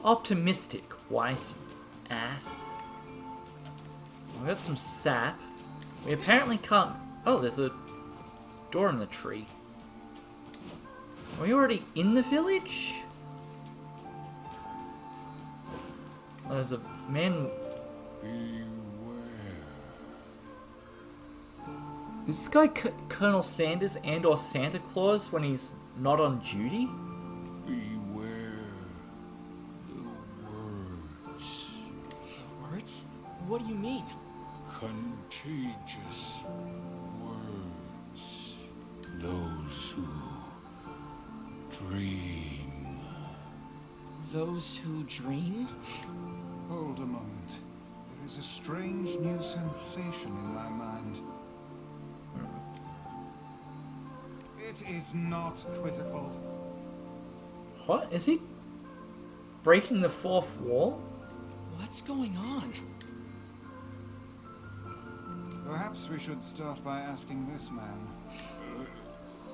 optimistic, Weiss, ass. We got some sap. We apparently can't... Oh, there's a door in the tree. Are we already in the village? There's a man... Beware. Is this guy Colonel Sanders and or Santa Claus when he's not on duty? Beware the words. The words? What do you mean? Contagious words. Those who dream. Those who dream? Hold a moment. There is a strange new sensation in my mind. It is not quizzical. What? Is he breaking the fourth wall? What's going on? Perhaps we should start by asking this man.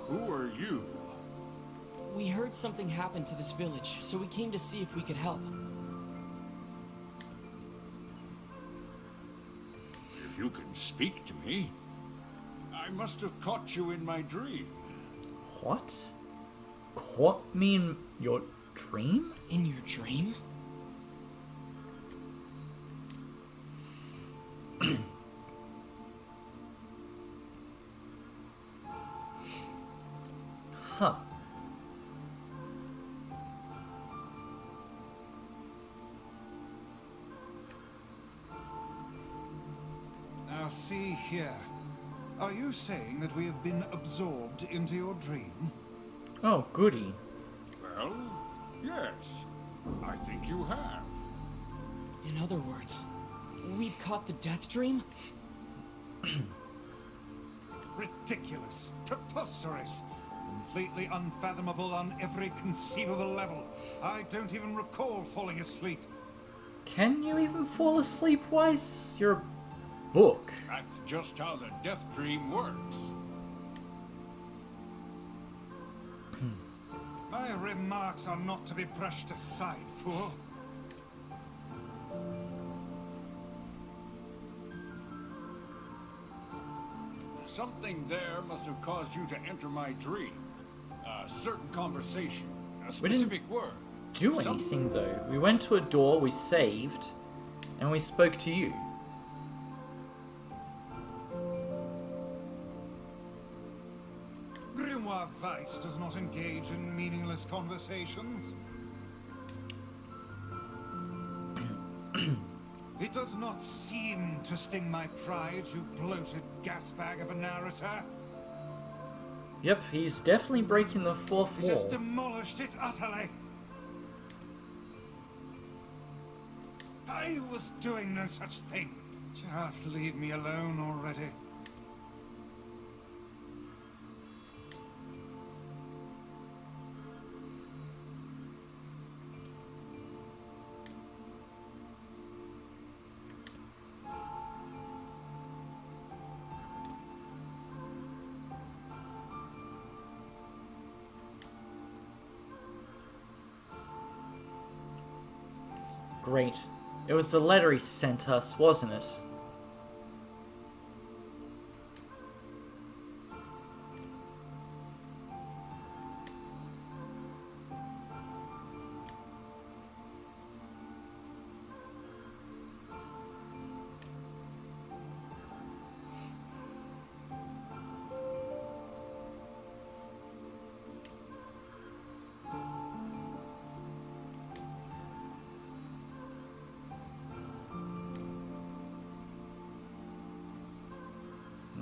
Who are you? We heard something happened to this village, so we came to see if we could help. If you can speak to me, I must have caught you in my dream. What? Caught me in your dream? In your dream? Huh. Now see here. Are you saying that we have been absorbed into your dream? Oh, goody. Well, yes. I think you have. In other words, we've caught the death dream? Ridiculous. Preposterous. Completely unfathomable on every conceivable level. I don't even recall falling asleep. Can you even fall asleep, Weiss? You're a book. That's just how the death dream works. My remarks are not to be brushed aside, fool. Something there must have caused you to enter my dream. A certain conversation, a We didn't specific word. do anything, though. We went to a door, we saved, and we spoke to you. Grimoire Weiss does not engage in meaningless conversations. It does not seem to sting my pride, you bloated gasbag of a narrator. Yep, he's definitely breaking the fourth He just wall. demolished it utterly. I was doing no such thing. Just leave me alone already. Great. It was the letter he sent us, wasn't it?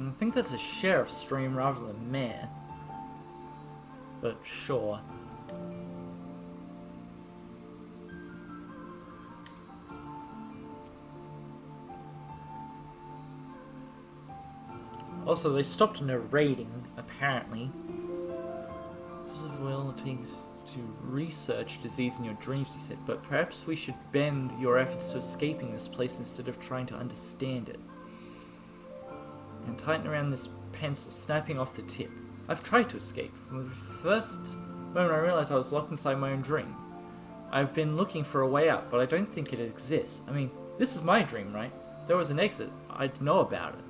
I think that's a sheriff's stream rather than mayor. But sure. Also, they stopped narrating, apparently. Because of will it takes to research disease in your dreams, he said, but perhaps we should bend your efforts to escaping this place instead of trying to understand it. And tighten around this pencil, snapping off the tip. I've tried to escape. From the first moment I realized I was locked inside my own dream. I've been looking for a way out, but I don't think it exists. I mean, this is my dream, right? If there was an exit, I'd know about it.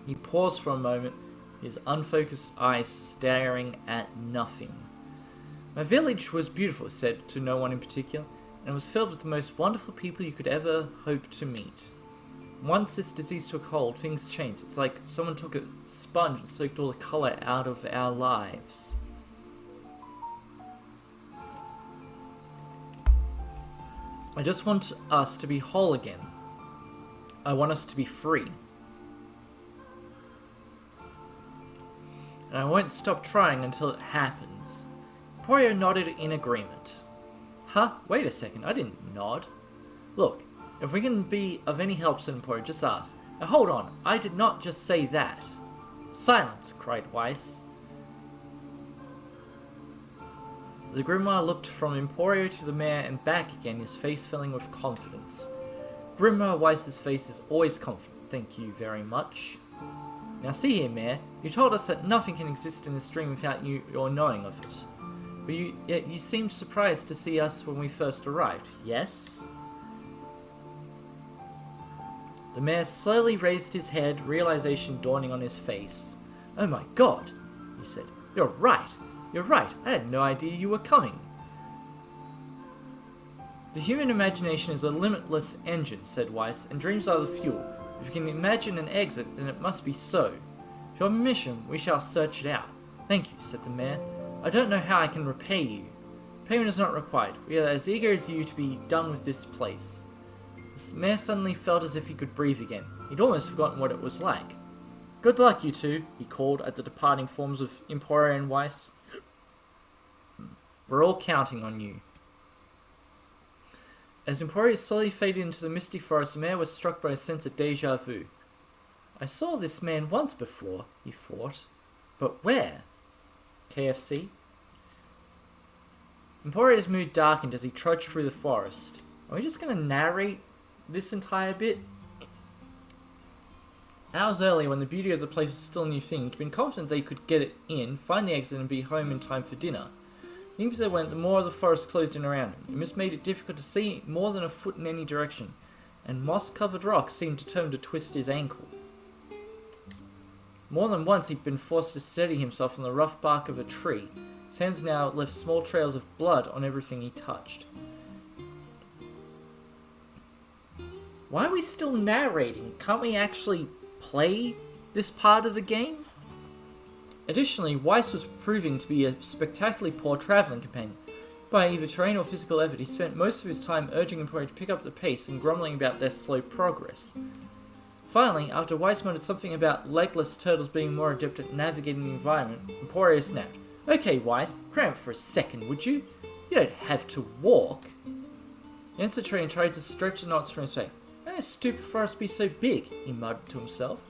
He paused for a moment, his unfocused eyes staring at nothing. My village was beautiful, he said, to no one in particular, and it was filled with the most wonderful people you could ever hope to meet. Once this disease took hold, things changed. It's like someone took a sponge and soaked all the color out of our lives. I just want us to be whole again. I want us to be free. And I won't stop trying until it happens. Emporio nodded in agreement. Huh? Wait a second, I didn't nod. Look, if we can be of any help, said Emporio, just ask. Now hold on, I did not just say that. Silence, cried Weiss. The Grimoire looked from Emporio to the mayor and back again, his face filling with confidence. Grimoire Weiss's face is always confident, thank you very much. Now see here, Mayor, you told us that nothing can exist in this dream without your knowing of it. But yet you seemed surprised to see us when we first arrived, yes? The mayor slowly raised his head, realization dawning on his face. Oh my god, he said. You're right. I had no idea you were coming. The human imagination is a limitless engine, said Weiss, and dreams are the fuel. If you can imagine an exit, then it must be so. If your mission, we shall search it out. Thank you, said the mayor. I don't know how I can repay you. Payment is not required. We are as eager as you to be done with this place. The mayor suddenly felt as if he could breathe again. He'd almost forgotten what it was like. Good luck, you two, he called at the departing forms of Emporio and Weiss. We're all counting on you. As Emporio slowly faded into the misty forest, the mayor was struck by a sense of deja vu. I saw this man once before, he thought. But where? KFC? Emporio's mood darkened as he trudged through the forest. Are we just going to narrate this entire bit? Hours earlier, when the beauty of the place was still a new thing, he'd been confident they could get it in, find the exit, and be home in time for dinner. The deeper they went, the more of the forest closed in around him. This made it difficult to see more than a foot in any direction, and moss-covered rocks seemed determined to twist his ankle. More than once he'd been forced to steady himself on the rough bark of a tree. His hands now left small trails of blood on everything he touched. Why are we still narrating? Can't we actually play this part of the game? Additionally, Weiss was proving to be a spectacularly poor travelling companion. By either terrain or physical effort, he spent most of his time urging Emporio to pick up the pace and grumbling about their slow progress. Finally, after Weiss muttered something about legless turtles being more adept at navigating the environment, Emporio snapped. Okay, Weiss, cram for a second, would you? You don't have to walk. He answered the tree and tried to stretch the knots from his face. Why is stupid forest be so big? He muttered to himself.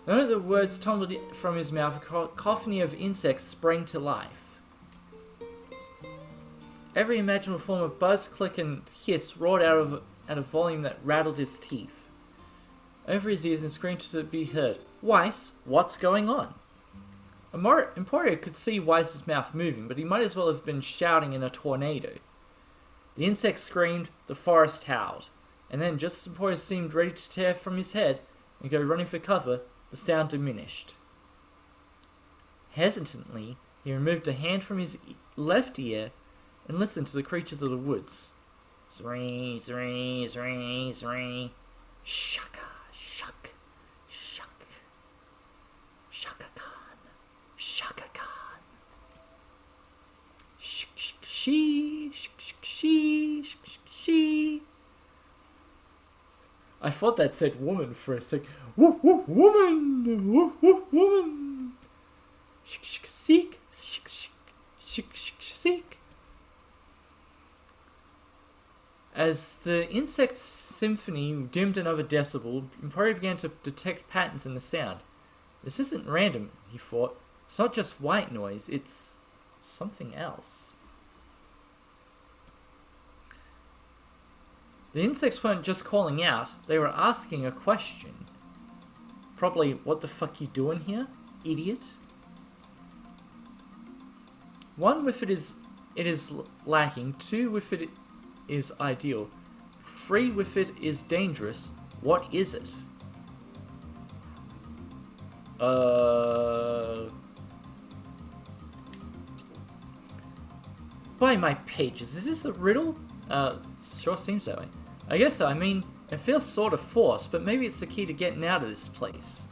The moment the words tumbled from his mouth, a cacophony of insects sprang to life. Every imaginable form of buzz, click, and hiss roared out at a volume that rattled his teeth. Over his ears and screamed to be heard. Weiss, what's going on? Emporio could see Weiss's mouth moving, but he might as well have been shouting in a tornado. The insects screamed, the forest howled, and then just as Emporio seemed ready to tear from his head and go running for cover, the sound diminished. Hesitantly, he removed a hand from his left ear and listened to the creatures of the woods. Zree, zree, zree, zree. Shaka, shuck, shuck. Shaka Khan, Shaka Khan. Shk, shk, she, shk, shk, she, shk, shk, she. I thought that said woman for a sec. Woo, woo, woman! Woo, woo, woman! Shk, shk, seek! Shk, shk, shk, shk, seek! As the insect symphony dimmed another decibel, Emporio began to detect patterns in the sound. This isn't random, he thought. It's not just white noise, it's something else. The insects weren't just calling out, they were asking a question. Probably, what the fuck you doing here, idiot? One with it is it is lacking. 2, with it is ideal. 3, with it is dangerous. What is it? By my pages, is this a riddle? Sure seems that way. I guess so. I mean, it feels sort of forced, but maybe it's the key to getting out of this place.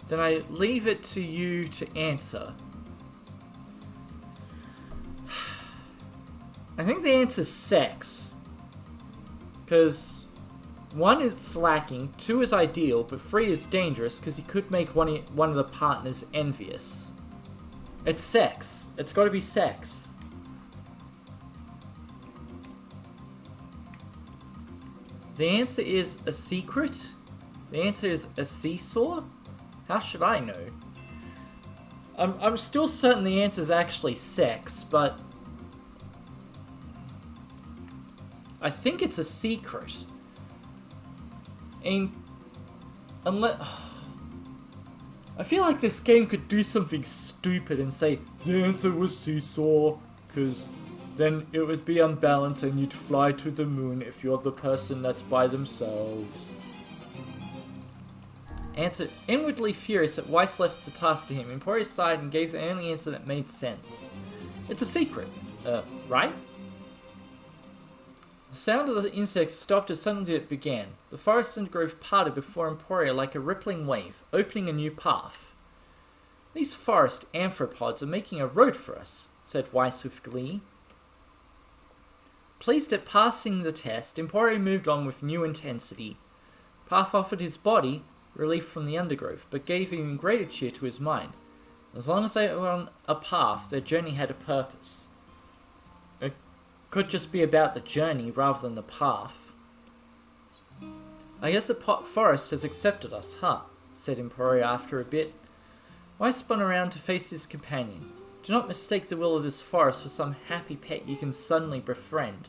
Then I leave it to you to answer. I think the answer is sex. Because 1 is lacking, 2 is ideal, but 3 is dangerous because you could make one of the partners envious. It's sex. It's got to be sex. The answer is a secret? The answer is a seesaw? How should I know? I'm still certain the answer is actually sex, but I think it's a secret. And unless I feel like this game could do something stupid and say the answer was seesaw, because then it would be unbalanced and you'd fly to the moon if you're the person that's by themselves. Answer. Inwardly furious that Weiss left the task to him, Emporio sighed and gave the only answer that made sense. It's a secret. Right? The sound of the insects stopped as suddenly it began. The forest and grove parted before Emporia like a rippling wave, opening a new path. These forest anthropods are making a road for us, said Weiss with glee. Pleased at passing the test, Emporio moved on with new intensity. Path offered his body relief from the undergrowth, but gave even greater cheer to his mind. As long as they were on a path, their journey had a purpose. It could just be about the journey rather than the path. I guess the forest has accepted us, huh? Said Emporio after a bit. Weiss spun around to face his companion. Do not mistake the will of this forest for some happy pet you can suddenly befriend.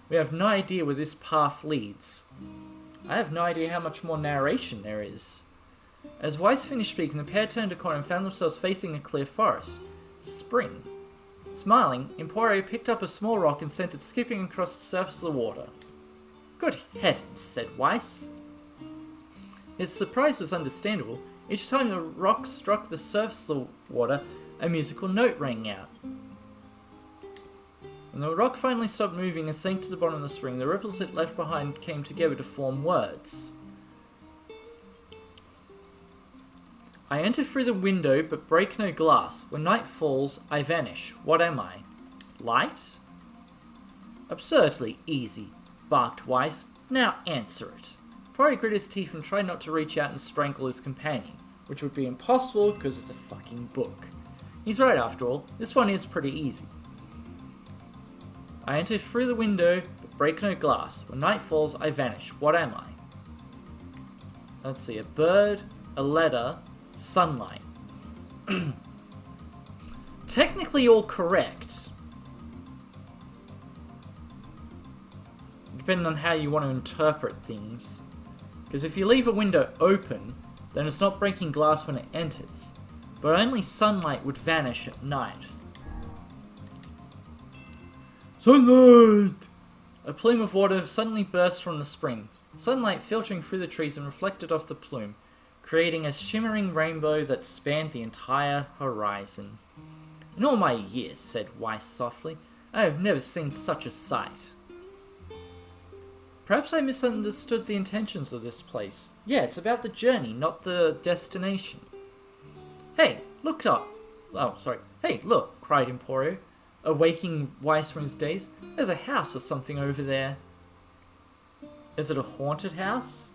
We have no idea where this path leads. I have no idea how much more narration there is. As Weiss finished speaking, the pair turned a corner and found themselves facing a clear forest. Spring. Smiling, Emporio picked up a small rock and sent it skipping across the surface of the water. Good heavens, said Weiss. His surprise was understandable. Each time the rock struck the surface of the water, a musical note rang out. When the rock finally stopped moving and sank to the bottom of the spring, the ripples it left behind came together to form words. I enter through the window, but break no glass. When night falls, I vanish. What am I? Light? Absurdly easy, barked Weiss. Now answer it. Emporio grit his teeth and tried not to reach out and strangle his companion, which would be impossible because it's a fucking book. He's right after all, this one is pretty easy. I enter through the window, but break no glass. When night falls, I vanish. What am I? Let's see, a bird, a letter, sunlight. Technically all correct. Depending on how you want to interpret things. Because if you leave a window open, then it's not breaking glass when it enters. But only sunlight would vanish at night. Sunlight! A plume of water suddenly burst from the spring. Sunlight filtering through the trees and reflected off the plume, creating a shimmering rainbow that spanned the entire horizon. In all my years, said Weiss softly, I have never seen such a sight. Perhaps I misunderstood the intentions of this place. Yeah, it's about the journey, not the destination. Hey, look up. Oh, sorry. Hey, look, cried Emporio, awaking Weiss from his daze. There's a house or something over there. Is it a haunted house?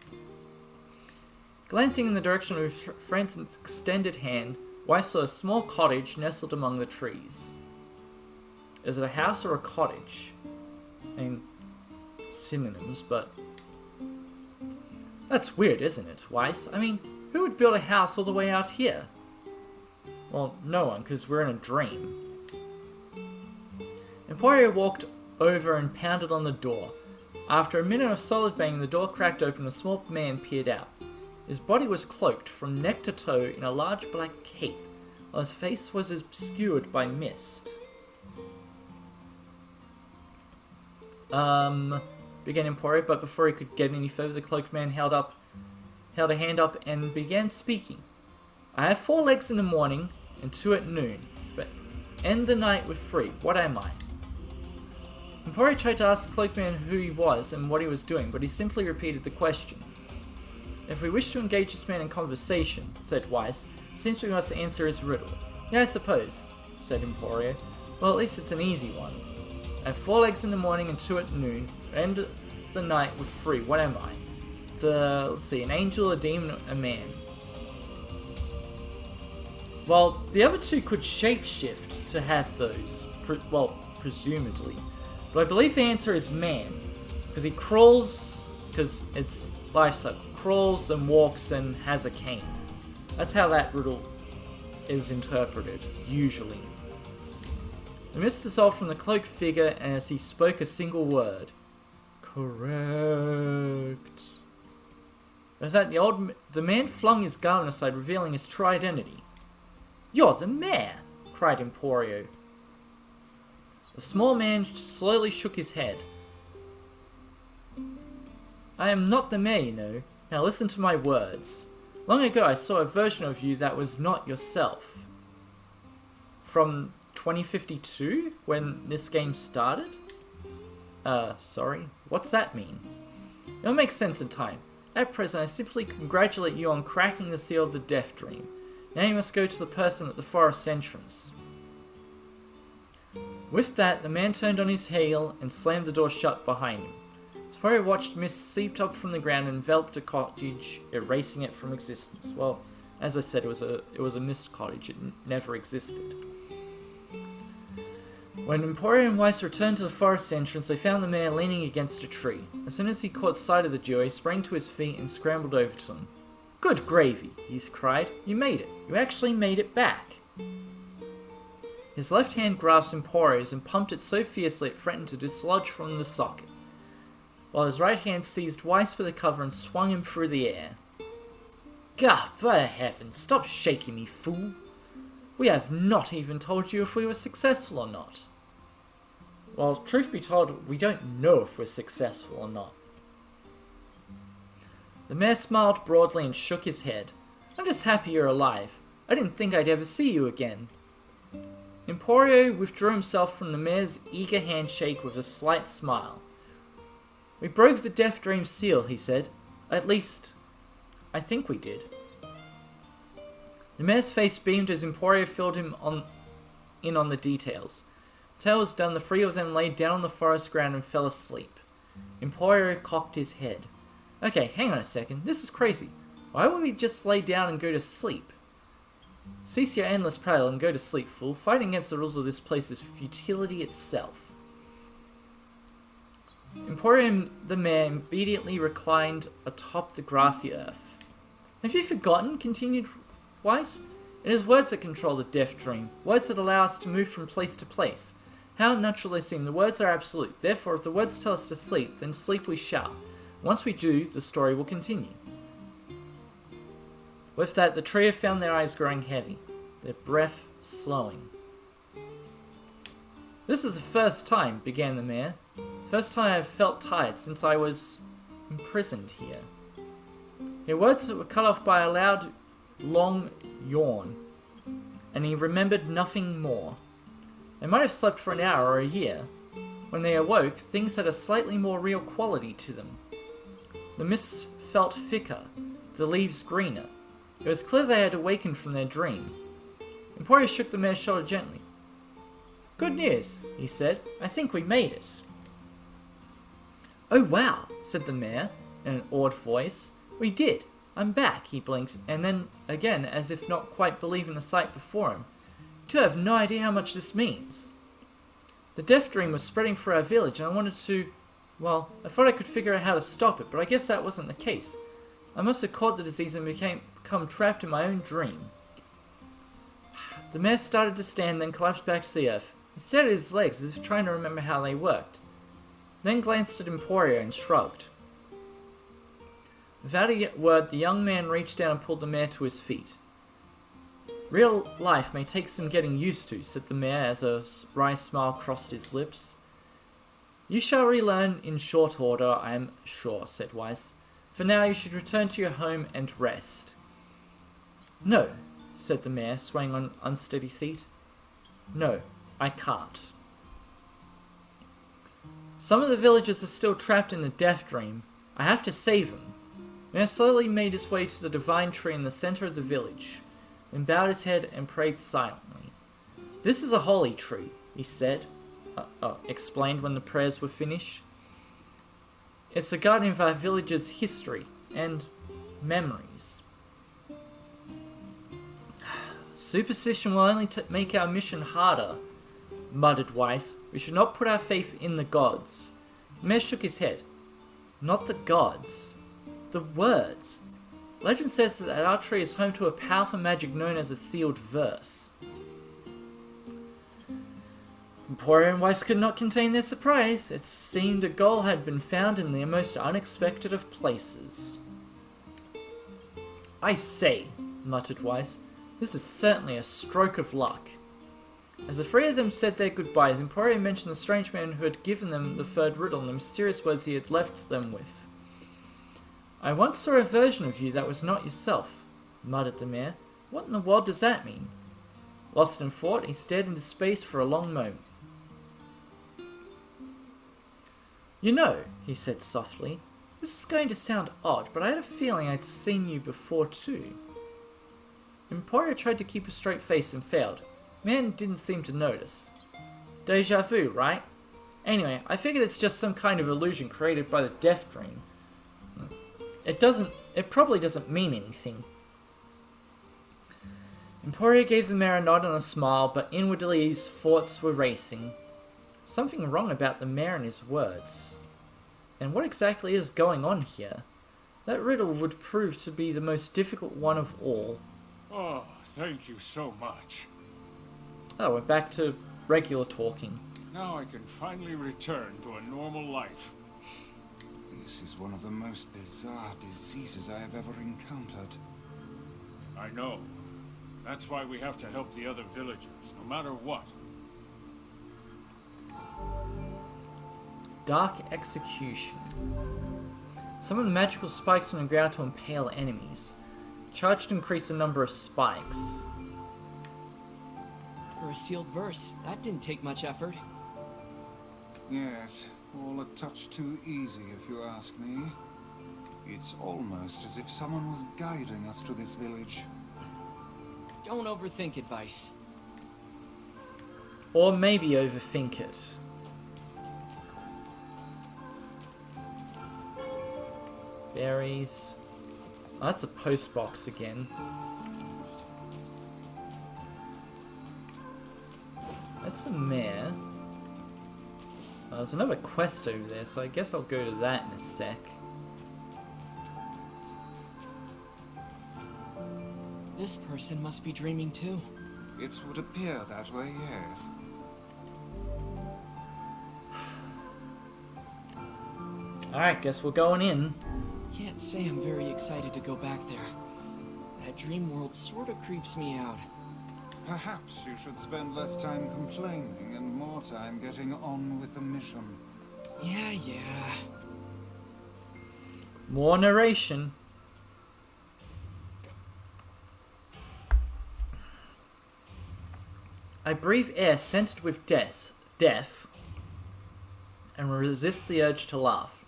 Glancing in the direction of Francis' extended hand, Weiss saw a small cottage nestled among the trees. Is it a house or a cottage? I mean, synonyms, but that's weird, isn't it, Weiss? I mean, who would build a house all the way out here? Well, no one, because we're in a dream. Emporio walked over and pounded on the door. After a minute of solid banging, the door cracked open and a small man peered out. His body was cloaked from neck to toe in a large black cape, while his face was obscured by mist. began Emporio, but before he could get any further, the cloaked man held a hand up and began speaking. I have 4 legs in the morning and 2 at noon, but end the night with 3. What am I? Emporio tried to ask the cloaked man who he was and what he was doing, but he simply repeated the question. If we wish to engage this man in conversation, said Weiss, it seems we must answer his riddle. Yeah, I suppose, said Emporio. Well, at least it's an easy one. I have 4 legs in the morning and 2 at noon, end the night with 3. What am I? It's let's see, an angel, a demon, a man. Well, the other 2 could shapeshift to have those, presumably. But I believe the answer is man, because he crawls, because it's life cycle, crawls and walks and has a cane. That's how that riddle is interpreted, usually. The mist dissolved from the cloaked figure as he spoke a single word. Correct. As that, the man flung his garment aside, revealing his true identity. You're the mayor, cried Emporio. The small man slowly shook his head. I am not the mayor, you know. Now listen to my words. Long ago I saw a version of you that was not yourself. From 2052, when this game started? Sorry, what's that mean? It'll make sense in time. At present, I simply congratulate you on cracking the seal of the Death Dream. Now you must go to the person at the forest entrance. With that, the man turned on his heel and slammed the door shut behind him. Emporio watched mist seep up from the ground and enveloped the cottage, erasing it from existence. Well, as I said, it was a mist cottage. It never existed. When Emporio and Weiss returned to the forest entrance, they found the mayor leaning against a tree. As soon as he caught sight of the duo, he sprang to his feet and scrambled over to them. Good gravy, he cried. You made it. You actually made it back. His left hand grasped Emporio's and pumped it so fiercely it threatened to dislodge from the socket, while his right hand seized Weiss by the cover and swung him through the air. God, by heavens, stop shaking me, fool! We have not even told you if we were successful or not. Well, truth be told, we don't know if we're successful or not. The mayor smiled broadly and shook his head. I'm just happy you're alive. I didn't think I'd ever see you again. Emporio withdrew himself from the mayor's eager handshake with a slight smile. We broke the Death Dream seal, he said. At least, I think we did. The mayor's face beamed as Emporio filled him in on the details. The tale was done, the 3 of them laid down on the forest ground and fell asleep. Emporio cocked his head. Okay, hang on a second, this is crazy. Why would we just lay down and go to sleep? Cease your endless prattle and go to sleep, fool. Fighting against the rules of this place is futility itself. Emporio the mayor immediately reclined atop the grassy earth. Have you forgotten? Continued Weiss. It is words that control the Death Dream, words that allow us to move from place to place. How natural they seem, the words are absolute. Therefore, if the words tell us to sleep, then sleep we shall. Once we do, the story will continue. With that, the trio found their eyes growing heavy, their breath slowing. This is the first time, began the mayor. First time I've felt tired since I was imprisoned here. Her words were cut off by a loud, long yawn, and he remembered nothing more. They might have slept for an hour or a year. When they awoke, things had a slightly more real quality to them. The mist felt thicker, the leaves greener. It was clear they had awakened from their dream. Emporio shook the mayor's shoulder gently. Good news, he said. I think we made it. Oh wow, said the mayor in an awed voice. We did. I'm back, he blinked, and then again, as if not quite believing the sight before him. You have no idea how much this means. The Death Dream was spreading through our village, and I wanted to... Well, I thought I could figure out how to stop it, but I guess that wasn't the case. I must have caught the disease and become trapped in my own dream. The mayor started to stand, then collapsed back to the earth. He stared at his legs as if trying to remember how they worked. Then glanced at Emporio and shrugged. Without a word, the young man reached down and pulled the mayor to his feet. Real life may take some getting used to, said the mayor as a wry smile crossed his lips. You shall relearn in short order, I am sure, said Weiss. For now you should return to your home and rest. No, said the mayor, swaying on unsteady feet. No, I can't. Some of the villagers are still trapped in the death dream. I have to save them. Mayor slowly made his way to the divine tree in the center of the village, then bowed his head and prayed silently. This is a holy tree, he said. Explained when the prayers were finished. It's the guardian of our village's history and memories. Superstition will only make our mission harder, muttered Weiss. We should not put our faith in the gods. The mayor shook his head. Not the gods. The words. Legend says that our tree is home to a powerful magic known as a sealed verse. Emporia and Weiss could not contain their surprise. It seemed a goal had been found in the most unexpected of places. I say, muttered Weiss, this is certainly a stroke of luck. As the three of them said their goodbyes, Emporia mentioned the strange man who had given them the third riddle and the mysterious words he had left them with. I once saw a version of you that was not yourself, muttered the mayor. What in the world does that mean? Lost in thought, he stared into space for a long moment. You know, he said softly, this is going to sound odd, but I had a feeling I'd seen you before too. Emporia tried to keep a straight face and failed. Man didn't seem to notice. Deja vu, right? Anyway, I figured it's just some kind of illusion created by the death dream. It probably doesn't mean anything. Emporia gave the mayor a nod and a smile, but inwardly his thoughts were racing. Something wrong about the mayor and his words. And what exactly is going on here? That riddle would prove to be the most difficult one of all. Oh, thank you so much. Oh, we're back to regular talking. Now I can finally return to a normal life. This is one of the most bizarre diseases I have ever encountered. I know. That's why we have to help the other villagers, no matter what. Dark Execution. Summon magical spikes from the ground to impale enemies. Charge to increase the number of spikes. For a sealed verse, that didn't take much effort. Yes, all a touch too easy if you ask me. It's almost as if someone was guiding us to this village. Don't overthink advice. Or maybe overthink it. Berries. Oh, that's a post box again. That's a mare. Oh, there's another quest over there, so I guess I'll go to that in a sec. This person must be dreaming too. It would appear that way, yes. Alright, guess we're going in. Can't say I'm very excited to go back there. That dream world sort of creeps me out. Perhaps you should spend less time complaining and more time getting on with the mission. Yeah. More narration. I breathe air scented with death, and resist the urge to laugh,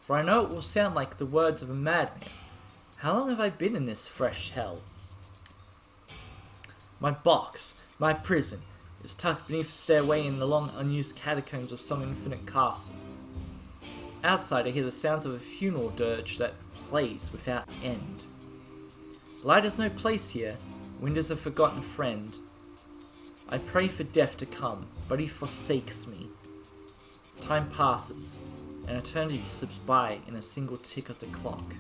for I know it will sound like the words of a madman. How long have I been in this fresh hell? My box, my prison, is tucked beneath a stairway in the long unused catacombs of some infinite castle. Outside I hear the sounds of a funeral dirge that plays without end. Light has no place here, wind is a forgotten friend. I pray for death to come, but he forsakes me. Time passes, and eternity slips by in a single tick of the clock.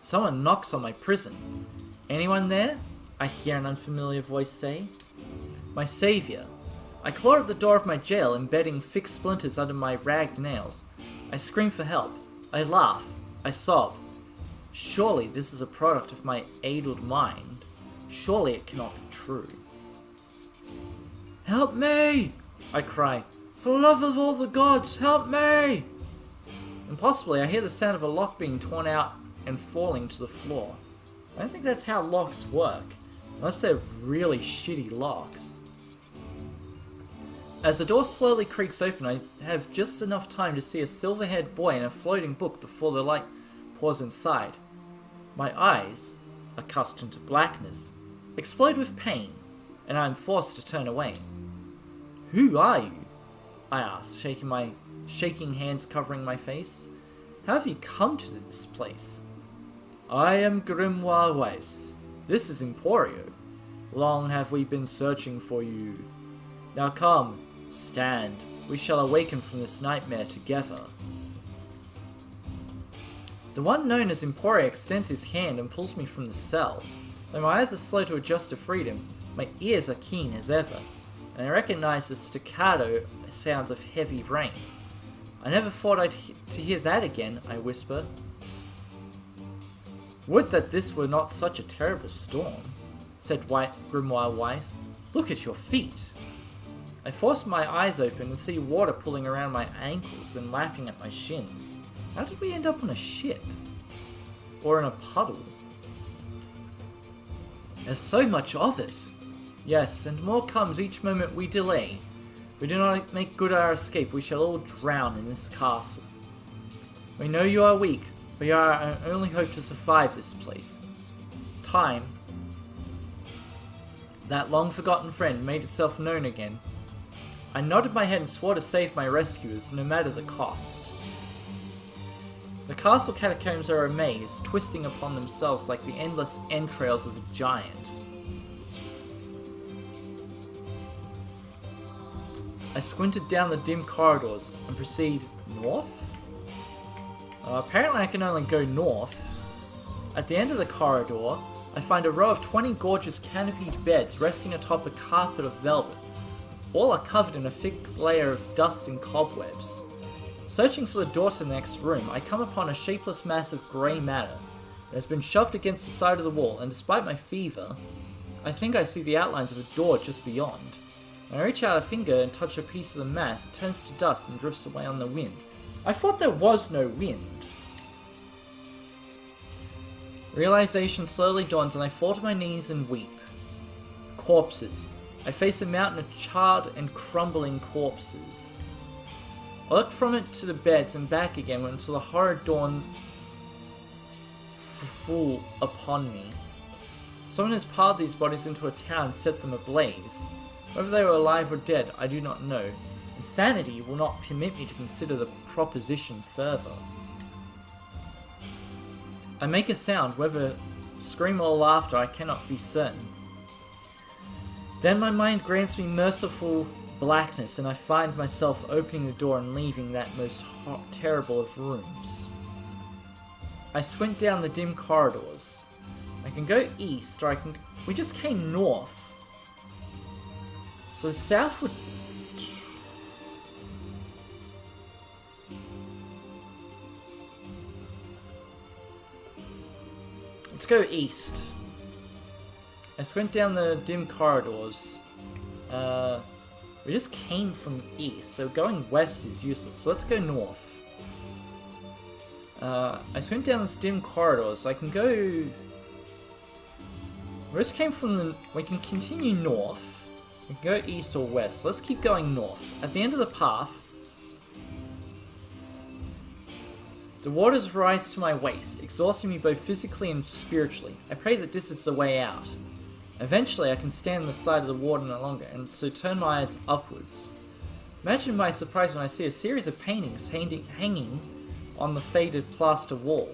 Someone knocks on my prison. Anyone there? I hear an unfamiliar voice say. My savior. I claw at the door of my jail, embedding thick splinters under my ragged nails. I scream for help. I laugh. I sob. Surely this is a product of my addled mind. Surely it cannot be true. Help me! I cry, For the love of all the gods, help me! Impossibly, I hear the sound of a lock being torn out and falling to the floor. I don't think that's how locks work, unless they're really shitty locks. As the door slowly creaks open, I have just enough time to see a silver-haired boy and a floating book before the light pours inside. My eyes, accustomed to blackness, explode with pain, and I am forced to turn away. Who are you? I asked, shaking hands covering my face. How have you come to this place? I am Grimoire Weiss. This is Emporio. Long have we been searching for you. Now come, stand. We shall awaken from this nightmare together. The one known as Emporio extends his hand and pulls me from the cell. Though my eyes are slow to adjust to freedom, my ears are keen as ever, and I recognize the staccato sounds of heavy rain. I never thought I'd to hear that again, I whisper. Would that this were not such a terrible storm, said Grimoire Weiss. Look at your feet. I force my eyes open and see water pulling around my ankles and lapping at my shins. How did we end up on a ship? Or in a puddle? There's so much of it. Yes, and more comes each moment we delay. If we do not make good our escape, we shall all drown in this castle. We know you are weak, but you are our only hope to survive this place. Time, that long-forgotten friend, made itself known again. I nodded my head and swore to save my rescuers, no matter the cost. The castle catacombs are a maze, twisting upon themselves like the endless entrails of a giant. I squinted down the dim corridors and proceed north? Apparently I can only go north. At the end of the corridor, I find a row of 20 gorgeous canopied beds resting atop a carpet of velvet. All are covered in a thick layer of dust and cobwebs. Searching for the door to the next room, I come upon a shapeless mass of grey matter. It has been shoved against the side of the wall, and despite my fever, I think I see the outlines of a door just beyond. When I reach out a finger and touch a piece of the mass, it turns to dust and drifts away on the wind. I thought there was no wind. Realization slowly dawns and I fall to my knees and weep. Corpses. I face a mountain of charred and crumbling corpses. I look from it to the beds and back again until the horror dawns full upon me. Someone has piled these bodies into a town and set them ablaze. Whether they were alive or dead, I do not know. Insanity will not permit me to consider the proposition further. I make a sound, whether scream or laughter, I cannot be certain. Then my mind grants me merciful blackness, and I find myself opening the door and leaving that most terrible of rooms. I squint down the dim corridors. I can go east, or I can... We just came north. So south would... Let's go east. I squint down the dim corridors. We just came from east, so going west is useless, so let's go north. I squint down this dim corridors, so I can go... We just came from the... We can continue north. We can go east or west, so let's keep going north. At the end of the path, the waters rise to my waist, exhausting me both physically and spiritually. I pray that this is the way out. Eventually, I can stand on the side of the water no longer, and so turn my eyes upwards. Imagine my surprise when I see a series of paintings hanging on the faded plaster wall.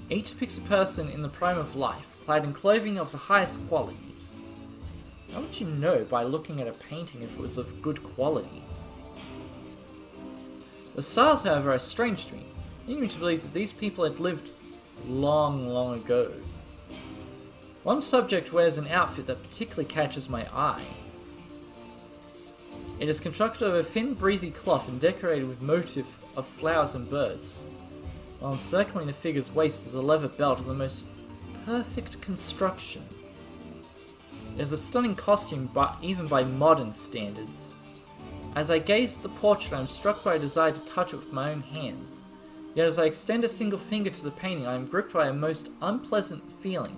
Each depicts a person in the prime of life, clad in clothing of the highest quality. How would you know by looking at a painting if it was of good quality? The stars, however, are strange to me, leading me to believe that these people had lived long, long ago. One subject wears an outfit that particularly catches my eye. It is constructed of a thin, breezy cloth and decorated with motif of flowers and birds, while encircling the figure's waist is a leather belt of the most perfect construction. It is a stunning costume, even by modern standards. As I gaze at the portrait, I am struck by a desire to touch it with my own hands. Yet as I extend a single finger to the painting, I am gripped by a most unpleasant feeling.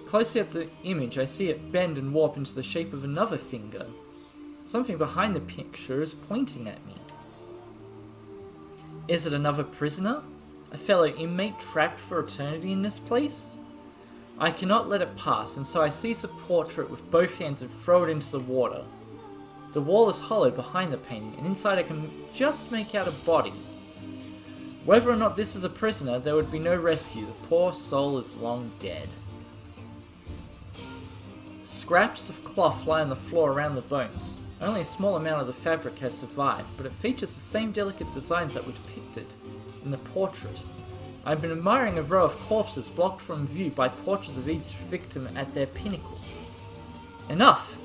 Closely at the image, I see it bend and warp into the shape of another finger. Something behind the picture is pointing at me. Is it another prisoner? A fellow inmate trapped for eternity in this place? I cannot let it pass, and so I seize the portrait with both hands and throw it into the water. The wall is hollow behind the painting, and inside I can just make out a body. Whether or not this is a prisoner, there would be no rescue. The poor soul is long dead. Scraps of cloth lie on the floor around the bones. Only a small amount of the fabric has survived, but it features the same delicate designs that were depicted in the portrait. I've been admiring a row of corpses blocked from view by portraits of each victim at their pinnacle. Enough!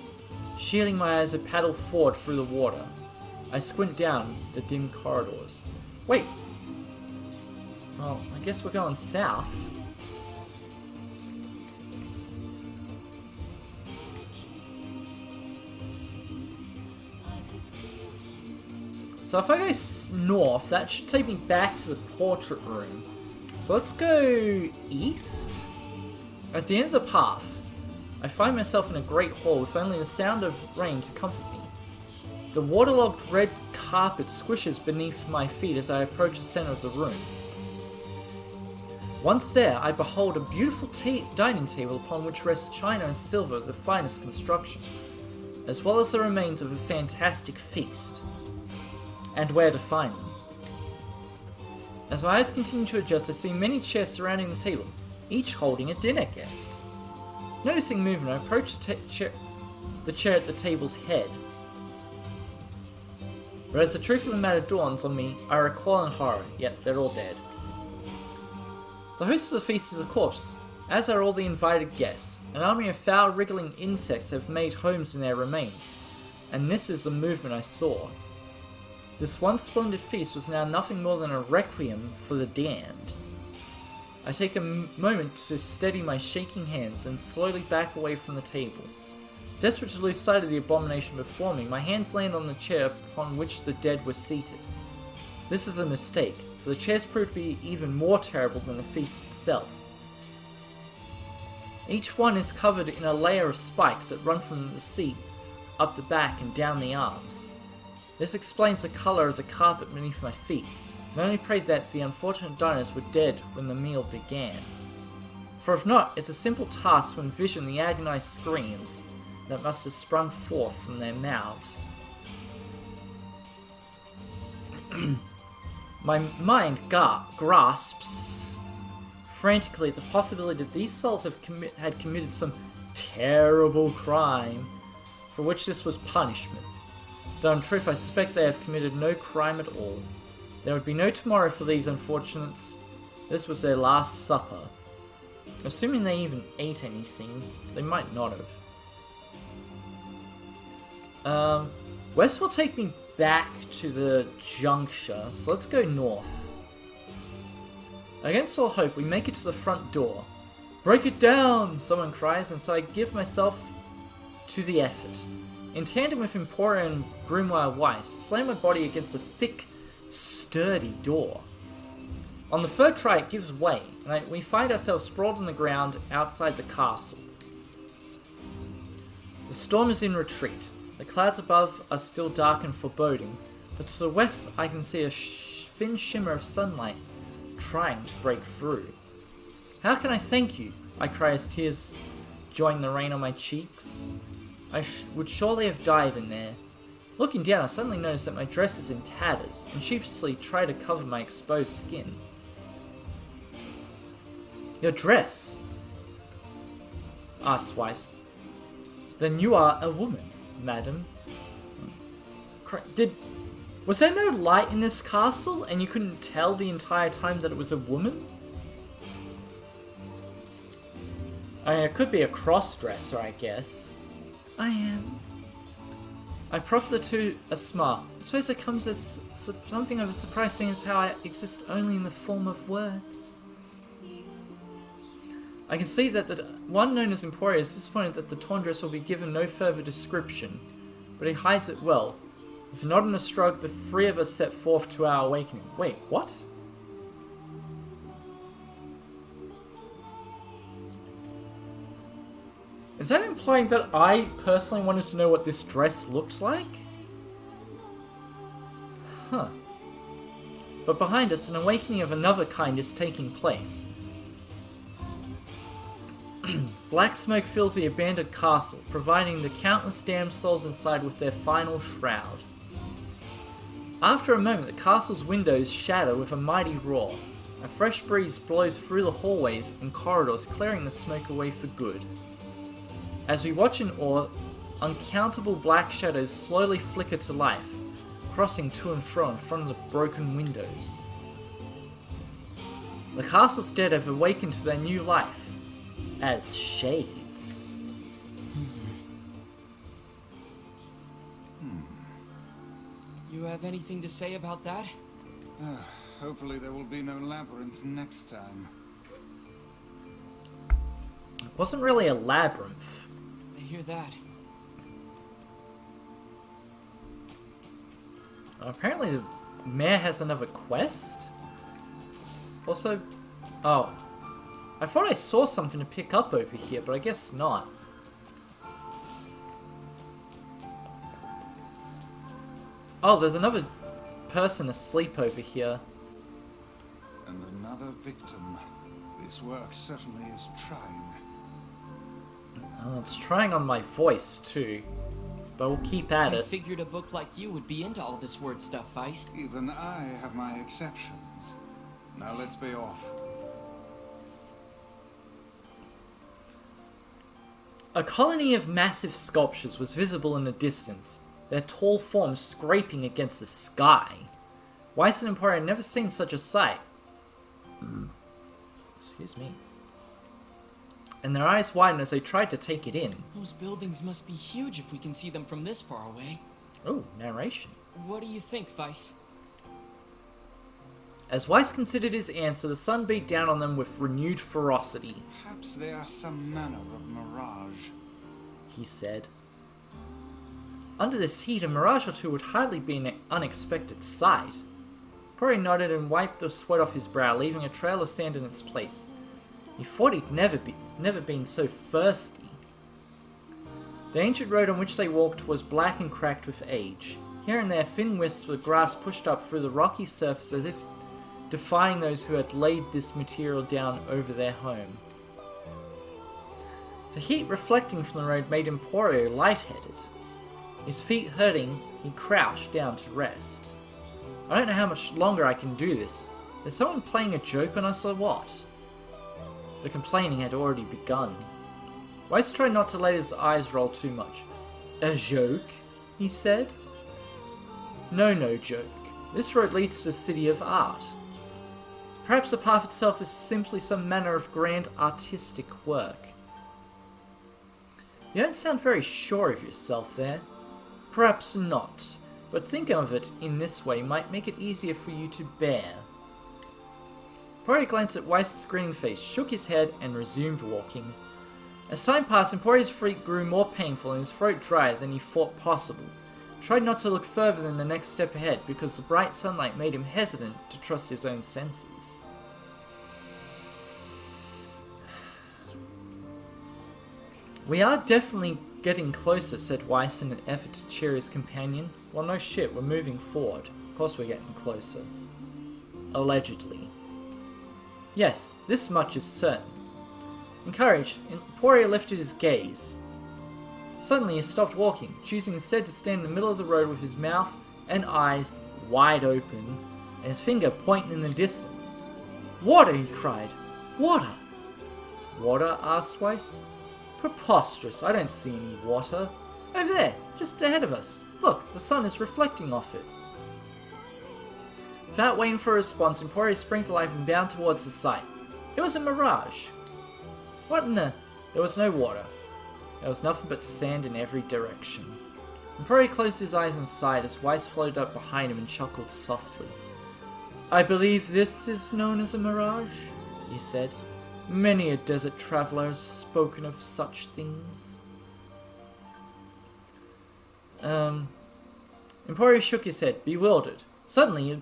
Shielding my eyes, I paddle forward through the water. I squint down the dim corridors. Wait! Well, I guess we're going south. So if I go north, that should take me back to the portrait room. So let's go east. At the end of the path, I find myself in a great hall with only the sound of rain to comfort me. The waterlogged red carpet squishes beneath my feet as I approach the center of the room. Once there, I behold a beautiful dining table upon which rest china and silver of the finest construction, as well as the remains of a fantastic feast. And where to find them. As my eyes continue to adjust, I see many chairs surrounding the table, each holding a dinner guest. Noticing movement, I approach the chair at the table's head. But as the truth of the matter dawns on me, I recoil in horror, yet they're all dead. The host of the feast is a corpse, as are all the invited guests. An army of foul, wriggling insects have made homes in their remains, and this is the movement I saw. This once splendid feast was now nothing more than a requiem for the damned. I take a moment to steady my shaking hands and slowly back away from the table. Desperate to lose sight of the abomination before me, my hands land on the chair upon which the dead were seated. This is a mistake, for the chairs proved to be even more terrible than the feast itself. Each one is covered in a layer of spikes that run from the seat up the back and down the arms. This explains the colour of the carpet beneath my feet, and only pray that the unfortunate diners were dead when the meal began. For if not, it's a simple task to envision the agonised screams that must have sprung forth from their mouths. My mind grasps frantically at the possibility that these souls had committed some terrible crime, for which this was punishment. Though in truth I suspect they have committed no crime at all. There would be no tomorrow for these unfortunates. This was their last supper. Assuming they even ate anything, they might not have. West will take me back to the juncture, so let's go north. Against all hope, we make it to the front door. Break it down, someone cries, and so I give myself to the effort. In tandem with Emporia and Grimoire Weiss, slam my body against a thick, sturdy door. On the third try, it gives way, and we find ourselves sprawled on the ground outside the castle. The storm is in retreat. The clouds above are still dark and foreboding, but to the west I can see a thin shimmer of sunlight trying to break through. How can I thank you? I cry as tears join the rain on my cheeks. I would surely have died in there. Looking down, I suddenly notice that my dress is in tatters, and sheepishly try to cover my exposed skin. Your dress? Asked Weiss. Then you are a woman, madam. Was there no light in this castle, and you couldn't tell the entire time that it was a woman? I mean, it could be a cross-dresser, I guess. I am. I proffer the two a smile. I suppose it comes as something of a surprise, seeing as how I exist only in the form of words. I can see that the one known as Emporia is disappointed that the torn dress will be given no further description. but he hides it well. If not in a stroke, the three of us set forth to our awakening. Wait, what? Is that implying that I personally wanted to know what this dress looked like? Huh. But behind us, an awakening of another kind is taking place. Black smoke fills the abandoned castle, providing the countless damned souls inside with their final shroud. After a moment, the castle's windows shatter with a mighty roar. A fresh breeze blows through the hallways and corridors, clearing the smoke away for good. As we watch in awe, uncountable black shadows slowly flicker to life, crossing to and fro in front of the broken windows. The castle's dead have awakened to their new life as shades. You have anything to say about that? Hopefully there will be no labyrinth next time. It wasn't really a labyrinth. I hear that. Apparently the mayor has another quest? Also, oh. I thought I saw something to pick up over here, but I guess not. Oh, there's another person asleep over here. And another victim. This work certainly is trying. Oh, it's trying on my voice too, but we'll keep at I it. figured a book like you would be into all this word stuff, Feist. Even I have my exceptions. Now let's be off. A colony of massive sculptures was visible in the distance, their tall forms scraping against the sky. Weiss and Emporia had never seen such a sight. Excuse me. And their eyes widened as they tried to take it in. Those buildings must be huge if we can see them from this far away. Oh, narration. What do you think, Weiss? As Weiss considered his answer, the sun beat down on them with renewed ferocity. Perhaps they are some manner of mirage. He said. Under this heat, a mirage or two would hardly be an unexpected sight. Pori nodded and wiped the sweat off his brow, leaving a trail of sand in its place. He thought he'd never been so thirsty. The ancient road on which they walked was black and cracked with age. Here and there, thin wisps of grass pushed up through the rocky surface as if defying those who had laid this material down over their home. The heat reflecting from the road made Emporio lightheaded. His feet hurting, he crouched down to rest. I don't know how much longer I can do this. Is someone playing a joke on us or what? The complaining had already begun. Weiss tried not to let his eyes roll too much. A joke? He said. No joke. This road leads to the city of art. Perhaps the path itself is simply some manner of grand artistic work. You don't sound very sure of yourself there. Perhaps not, but thinking of it in this way might make it easier for you to bear. Emporio glanced at Weiss's grinning face, shook his head, and resumed walking. As time passed, Emporio's feet grew more painful and his throat drier than he thought possible. He tried not to look further than the next step ahead because the bright sunlight made him hesitant to trust his own senses. We are definitely getting closer, said Weiss in an effort to cheer his companion. Well, no shit, we're moving forward. Of course we're getting closer. Allegedly. Yes, this much is certain. Encouraged, Emporio lifted his gaze. Suddenly he stopped walking, choosing instead to stand in the middle of the road with his mouth and eyes wide open, and his finger pointing in the distance. Water, he cried. Water! Water? Asked Weiss. Preposterous, I don't see any water. Over there, just ahead of us. Look, the sun is reflecting off it. Without waiting for a response, Emporio sprang to life and bounded towards the sight. It was a mirage. What in the... There was no water. There was nothing but sand in every direction. Emporio closed his eyes and sighed as Weiss floated up behind him and chuckled softly. I believe this is known as a mirage, he said. Many a desert traveler has spoken of such things. Emporio shook his head, bewildered. Suddenly, he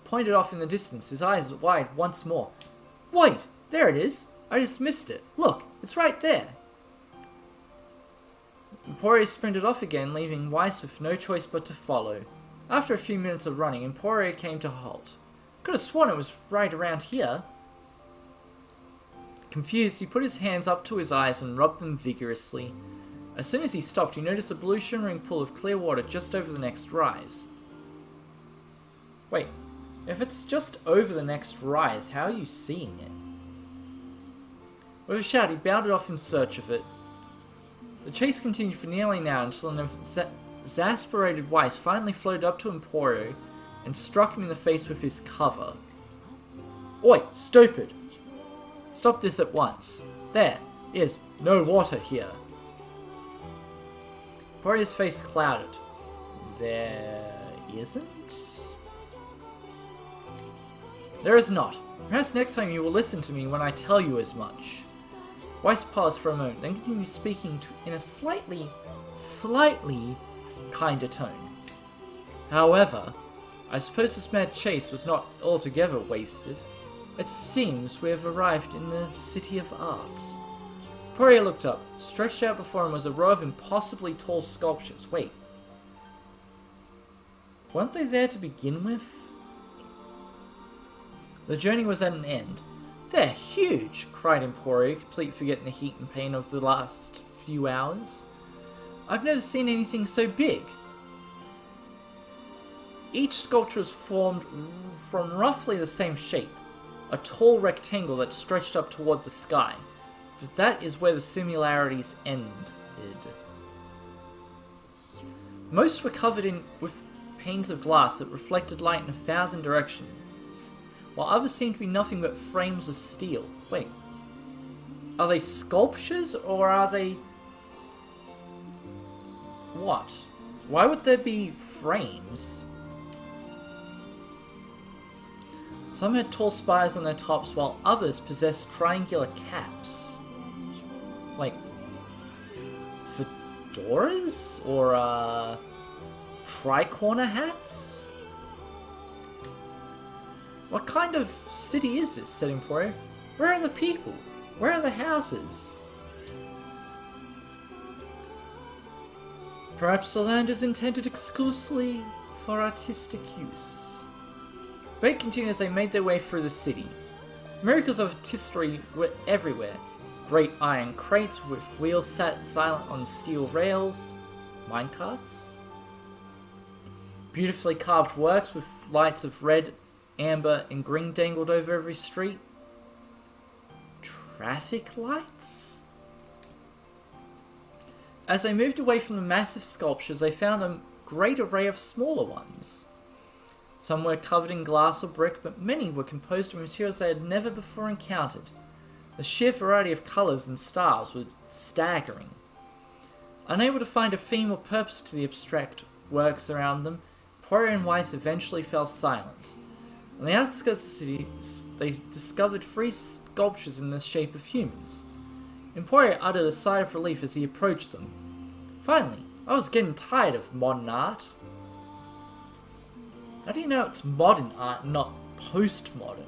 pointed off in the distance, his eyes wide once more. Wait! There it is! I just missed it. Look, it's right there. Emporio sprinted off again, leaving Weiss with no choice but to follow. After a few minutes of running, Emporio came to a halt. Could have sworn it was right around here. Confused, he put his hands up to his eyes and rubbed them vigorously. As soon as he stopped, he noticed a blue shimmering pool of clear water just over the next rise. Wait, if it's just over the next rise, how are you seeing it? With a shout, he bounded off in search of it. The chase continued for nearly an hour until an exasperated Weiss finally floated up to Emporio and struck him in the face with his cover. Oi, stupid! Stop this at once. There is no water here. Emporio's face clouded. There isn't? There is not. Perhaps next time you will listen to me when I tell you as much. Weiss paused for a moment, then continued speaking in a slightly kinder tone. However, I suppose this mad chase was not altogether wasted. It seems we have arrived in the City of Art. Emporio looked up. Stretched out before him was a row of impossibly tall sculptures. Wait. Weren't they there to begin with? The journey was at an end. They're huge, cried Emporio, completely forgetting the heat and pain of the last few hours. I've never seen anything so big. Each sculpture was formed from roughly the same shape, a tall rectangle that stretched up toward the sky, but that is where the similarities ended. Most were covered with panes of glass that reflected light in 1,000 directions, while others seemed to be nothing but frames of steel. Wait, are they sculptures or are they... what? Why would there be frames? Some had tall spires on their tops, while others possessed triangular caps. Like, fedoras? Or, tri-corner hats? What kind of city is this? Said Emporio. Where are the people? Where are the houses? Perhaps the land is intended exclusively for artistic use. Debate continued as they made their way through the city. Miracles of artistry were everywhere. Great iron crates with wheels sat silent on steel rails. Minecarts. Beautifully carved works with lights of red, amber, and green dangled over every street. Traffic lights? As they moved away from the massive sculptures, they found a great array of smaller ones. Some were covered in glass or brick, but many were composed of materials they had never before encountered. The sheer variety of colours and styles was staggering. Unable to find a theme or purpose to the abstract works around them, Emporio and Weiss eventually fell silent. On the outskirts of the city, they discovered 3 sculptures in the shape of humans. Emporio uttered a sigh of relief as he approached them. Finally, I was getting tired of modern art. How do you know it's modern art, not postmodern?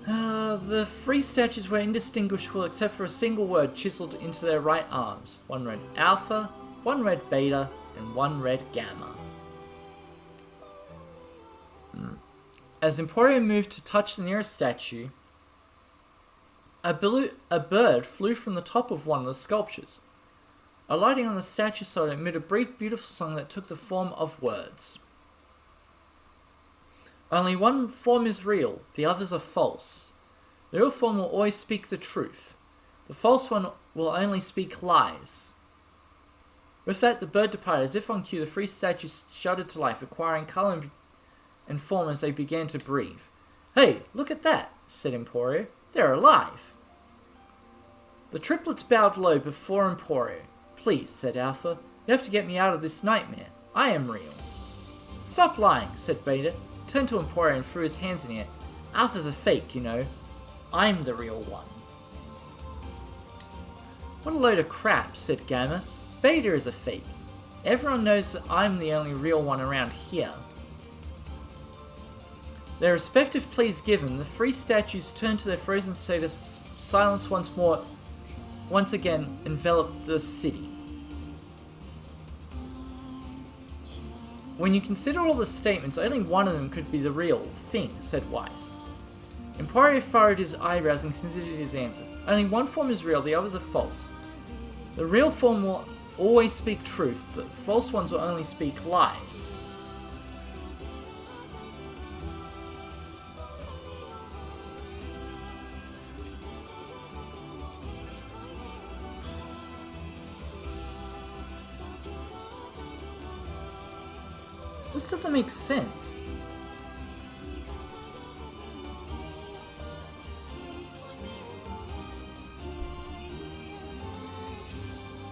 The 3 statues were indistinguishable except for a single word chiseled into their right arms. One read Alpha, one read Beta, and one read Gamma. As Emporio moved to touch the nearest statue, a bird flew from the top of one of the sculptures. Alighting on the statue side, it made a brief, beautiful song that took the form of words. Only one form is real, the others are false. The real form will always speak the truth. The false one will only speak lies. With that, the bird departed. As if on cue, the 3 statues shuddered to life, acquiring colour and form as they began to breathe. Hey, look at that, said Emporio. They're alive. The triplets bowed low before Emporio. Please, said Alpha, you have to get me out of this nightmare. I am real. Stop lying, said Beta, turned to Emporio and threw his hands in the air. Alpha's a fake, you know. I'm the real one. What a load of crap, said Gamma. Beta is a fake. Everyone knows that I'm the only real one around here. Their respective pleas given, the three statues turned to their frozen state as silence once again enveloped the city. When you consider all the statements, only one of them could be the real thing, said Weiss. Emporio furrowed his eyebrows and considered his answer. Only one form is real, the others are false. The real form will always speak truth, the false ones will only speak lies. This doesn't make sense.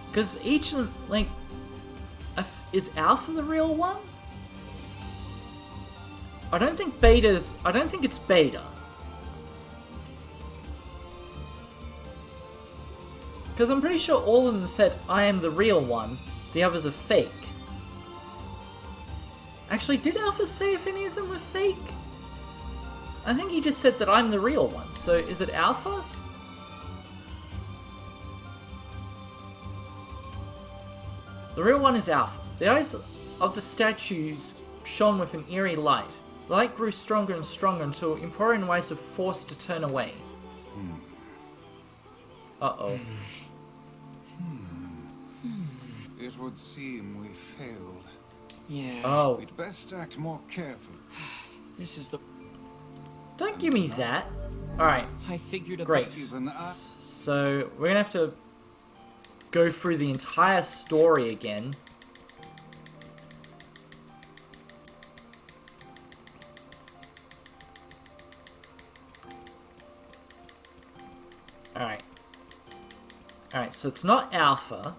Because each of them, like, is Alpha the real one? I don't think it's Beta. Because I'm pretty sure all of them said, I am the real one, the others are fake. Actually, did Alpha say if any of them were fake? I think he just said that I'm the real one, so is it Alpha? The real one is Alpha. The eyes of the statues shone with an eerie light. The light grew stronger and stronger until Emporio and Weiss were forced to turn away. Uh-oh. It would seem we failed. Yeah. Oh. We'd best act more careful. This is the... Don't give me that. Alright, I figured about... great. So, we're gonna have to go through the entire story again. Alright. Alright, so it's not Alpha.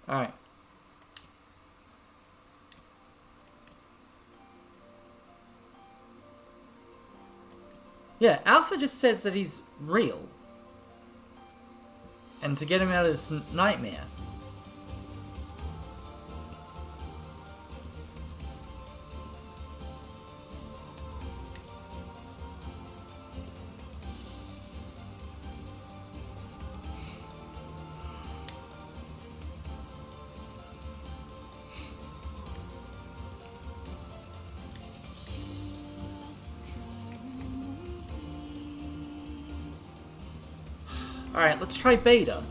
Alright. Yeah, Alpha just says that he's real. And to get him out of this nightmare. Alright, let's try Beta.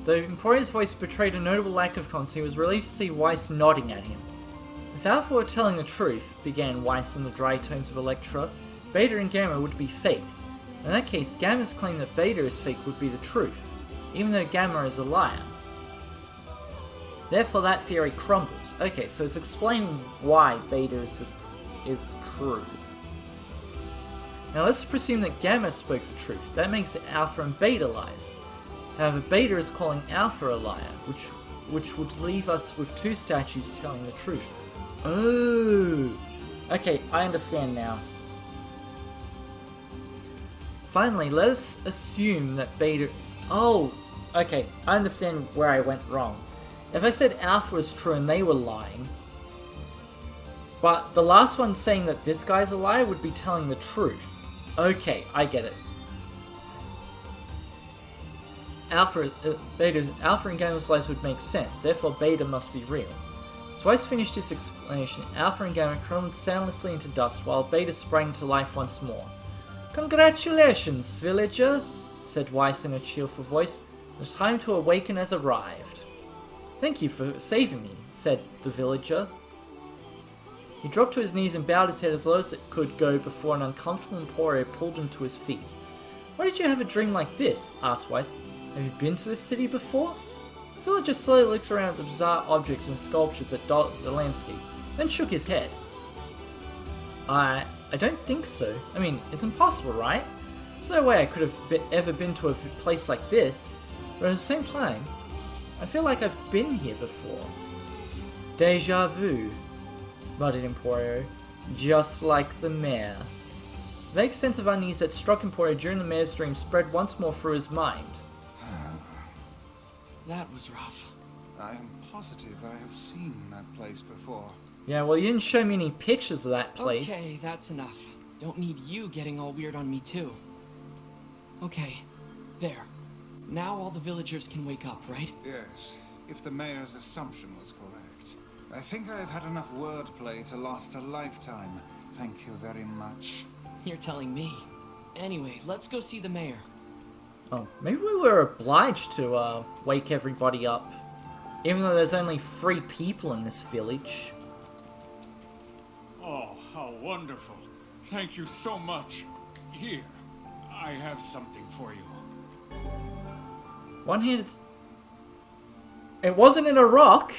Though Emporio's voice betrayed a notable lack of confidence, he was relieved to see Weiss nodding at him. If Alpha were telling the truth, began Weiss in the dry tones of Electra, Beta and Gamma would be fakes. In that case, Gamma's claim that Beta is fake would be the truth, even though Gamma is a liar. Therefore, that theory crumbles. Okay, so it's explaining why Beta is true. Now let's presume that Gamma spoke the truth. That makes it Alpha and Beta lies. However, Beta is calling Alpha a liar, which would leave us with two statues telling the truth. Oh! Okay, I understand now. Finally, let us assume that Beta... Oh! Okay, I understand where I went wrong. If I said Alpha was true and they were lying, but the last one saying that this guy's a liar would be telling the truth. Okay, I get it. Alpha and Gamma's lies would make sense, therefore Beta must be real. As Weiss finished his explanation, Alpha and Gamma crumbled soundlessly into dust while Beta sprang to life once more. Congratulations, villager, said Weiss in a cheerful voice. The time to awaken has arrived. Thank you for saving me, said the villager. He dropped to his knees and bowed his head as low as it could go before an uncomfortable Emporio pulled him to his feet. Why did you have a dream like this? Asked Weiss. Have you been to this city before? The villager slowly looked around at the bizarre objects and sculptures that dotted the landscape, then shook his head. I don't think so. I mean, it's impossible, right? There's no way I could have ever been to a place like this, but at the same time, I feel like I've been here before. Deja vu, muttered Emporio, just like the mayor. The vague sense of unease that struck Emporio during the mayor's dream spread once more through his mind. That was rough. I am positive I have seen that place before. Yeah, well, you didn't show me any pictures of that place. Okay, that's enough. Don't need you getting all weird on me too. Okay, there. Now all the villagers can wake up, right? Yes, if the mayor's assumption was correct. I think I have had enough wordplay to last a lifetime. Thank you very much. You're telling me. Anyway, let's go see the mayor. Oh, maybe we were obliged to wake everybody up, even though there's only 3 people in this village. Oh, how wonderful. Thank you so much. Here, I have something for you. One-handed... It wasn't in a rock!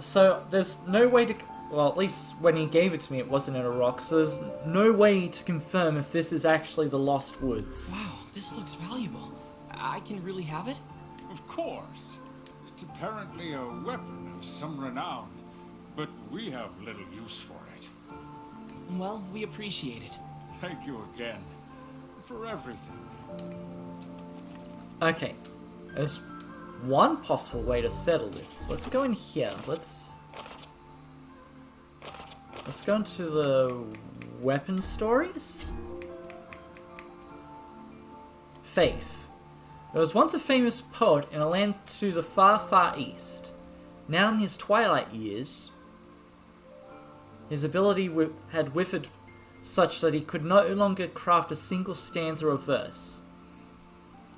So there's no way to... Well, at least when he gave it to me, it wasn't in a rock, so there's no way to confirm if this is actually the Lost Woods. Wow, this looks valuable. I can really have it? Of course. It's apparently a weapon of some renown, but we have little use for it. Well, we appreciate it. Thank you again for everything. Okay, there's one possible way to settle this. Let's go in here. Let's go into the weapon stories. Faith. There was once a famous poet in a land to the far, far east. Now in his twilight years, his ability had withered such that he could no longer craft a single stanza or verse.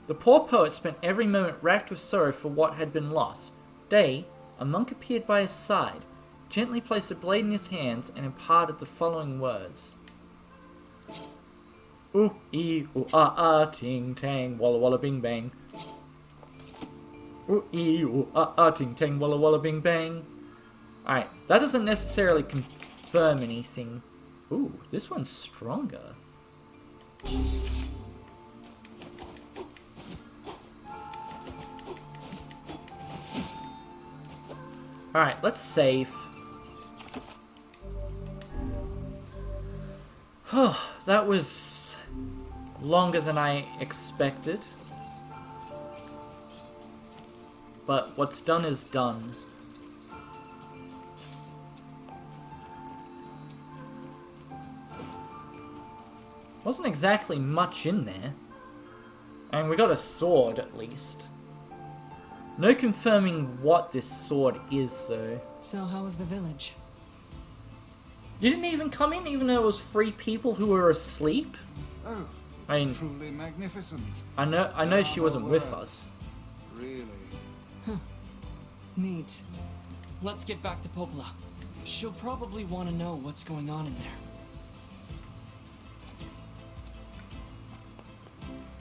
The poor poet spent every moment racked with sorrow for what had been lost. Day, a monk appeared by his side, gently placed a blade in his hands, and imparted the following words. Ooh, ee, ooh, ah, ah, ting, tang, walla, walla, bing, bang. Ooh, ee, ooh, ah, ah, ting, tang, walla, walla, bing, bang. Alright, that doesn't necessarily confirm anything. Ooh, this one's stronger. Alright, let's save. Oh, that was longer than I expected. But what's done is done. Wasn't exactly much in there. And we got a sword, at least. No confirming what this sword is, though. So how was the village? You didn't even come in, even though it was 3 people who were asleep? Oh, I mean, it's truly magnificent. I know she wasn't with words. us. Really? Neat. Let's get back to Popola. She'll probably want to know what's going on in there.